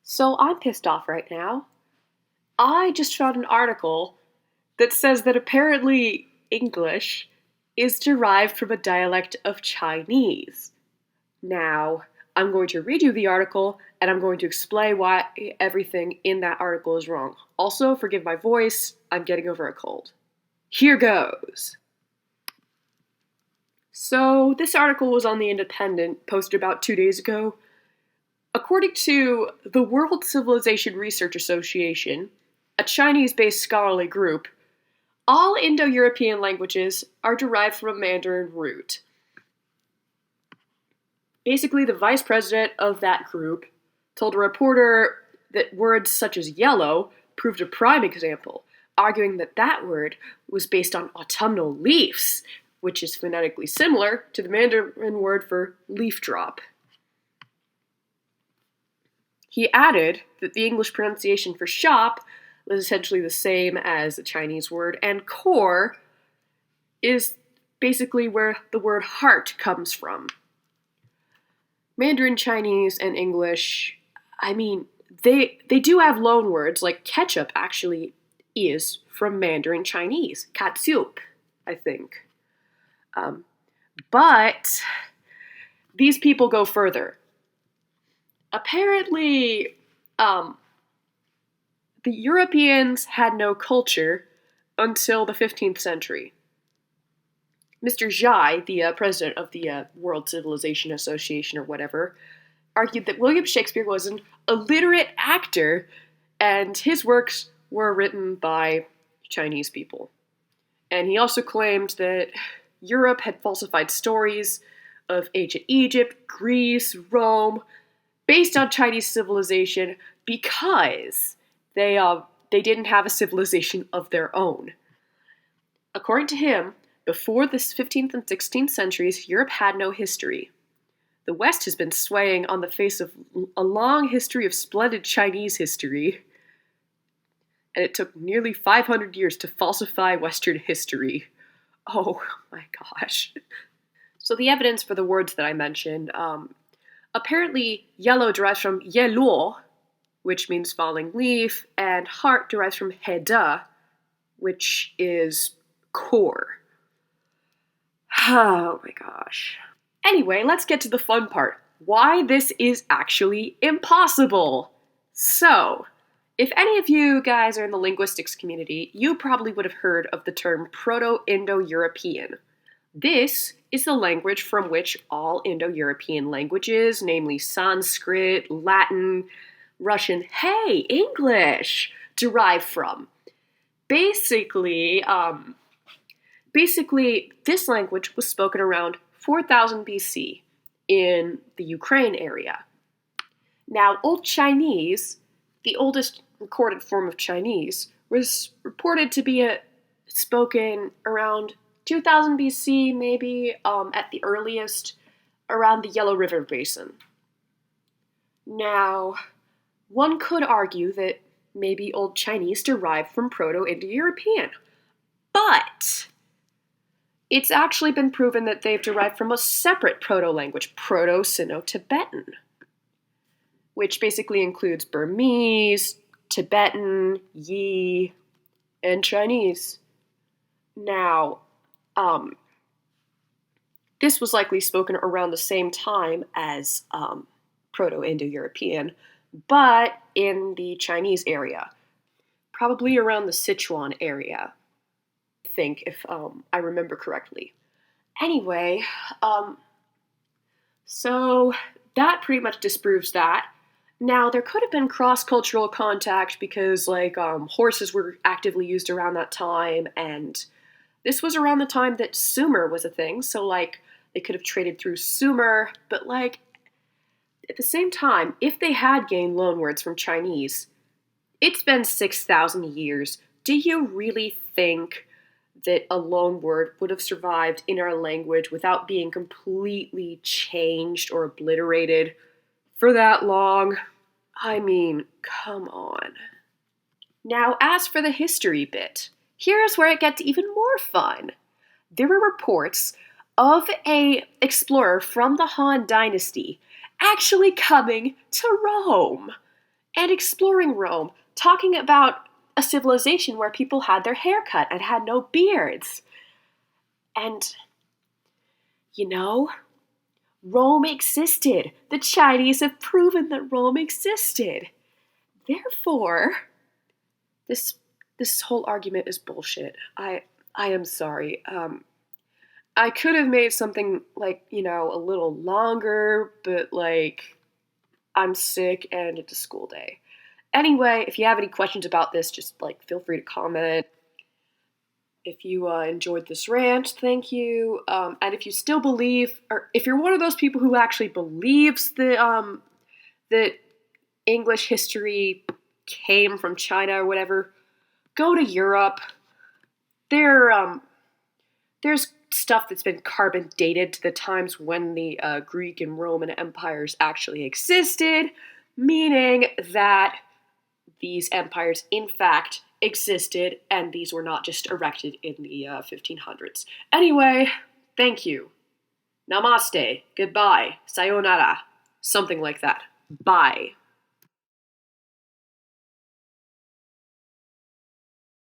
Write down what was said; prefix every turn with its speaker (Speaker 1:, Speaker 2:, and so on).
Speaker 1: So I'm pissed off right now. I just found an article that says that apparently English is derived from a dialect of Chinese. Now, I'm going to read you the article and I'm going to explain why everything in that article is wrong. Also, forgive my voice, I'm getting over a cold. Here goes. So, this article was on The Independent, posted about 2 days ago. According to the World Civilization Research Association, a Chinese-based scholarly group, all Indo-European languages are derived from a Mandarin root. Basically, the vice president of that group told a reporter that words such as yellow proved a prime example, arguing that that word was based on autumnal leaves, which is phonetically similar to the Mandarin word for leaf drop. He added that the English pronunciation for shop was essentially the same as the Chinese word, and core is basically where the word heart comes from. Mandarin Chinese and English, they do have loan words, like ketchup actually is from Mandarin Chinese, catsup, I think. But these people go further. Apparently, the Europeans had no culture until the 15th century. Mr. Zhai, the president of the World Civilization Association or whatever, argued that William Shakespeare was an illiterate actor and his works were written by Chinese people. And he also claimed that Europe had falsified stories of ancient Egypt, Greece, Rome, based on Chinese civilization because they didn't have a civilization of their own. According to him, before the 15th and 16th centuries, Europe had no history. The West has been swaying on the face of a long history of splendid Chinese history, and it took nearly 500 years to falsify Western history. Oh my gosh. So the evidence for the words that I mentioned, apparently yellow derives from yeluo, which means falling leaf, and heart derives from heda, which is core. Oh my gosh. Anyway, let's get to the fun part. Why this is actually impossible. So, if any of you guys are in the linguistics community, you probably would have heard of the term Proto-Indo-European. This is the language from which all Indo-European languages, namely Sanskrit, Latin, Russian, hey, English, derive from. Basically, this language was spoken around 4000 BC in the Ukraine area. Now, Old Chinese, the oldest recorded form of Chinese, was reported to be spoken around 2000 BC, maybe at the earliest, around the Yellow River Basin. Now, one could argue that maybe Old Chinese derived from Proto-Indo-European, but it's actually been proven that they've derived from a separate proto-language, Proto-Sino-Tibetan, which basically includes Burmese, Tibetan, Yi, and Chinese. Now, this was likely spoken around the same time as Proto-Indo-European, but in the Chinese area, probably around the Sichuan area, I think, if I remember correctly. Anyway, so that pretty much disproves that. Now, there could have been cross-cultural contact because, horses were actively used around that time, and this was around the time that Sumer was a thing, so, they could have traded through Sumer, but, at the same time, if they had gained loanwords from Chinese, it's been 6,000 years. Do you really think that a loanword would have survived in our language without being completely changed or obliterated for that long? I mean, come on. Now, as for the history bit, here's where it gets even more fun. There were reports of an explorer from the Han Dynasty actually coming to Rome. and exploring Rome, talking about a civilization where people had their hair cut and had no beards. And, you know, Rome existed. The Chinese have proven that Rome existed. Therefore, this whole argument is bullshit. I am sorry. I could have made something like, a little longer, but I'm sick and it's a school day. Anyway, if you have any questions about this, just feel free to comment. If you enjoyed this rant, thank you. And if you still believe, or if you're one of those people who actually believes that English history came from China or whatever, go to Europe. There's stuff that's been carbon dated to the times when the Greek and Roman empires actually existed, meaning that these empires in fact existed and these were not just erected in the 1500s. Anyway, thank you. Namaste. Goodbye. Sayonara. Something like that. Bye.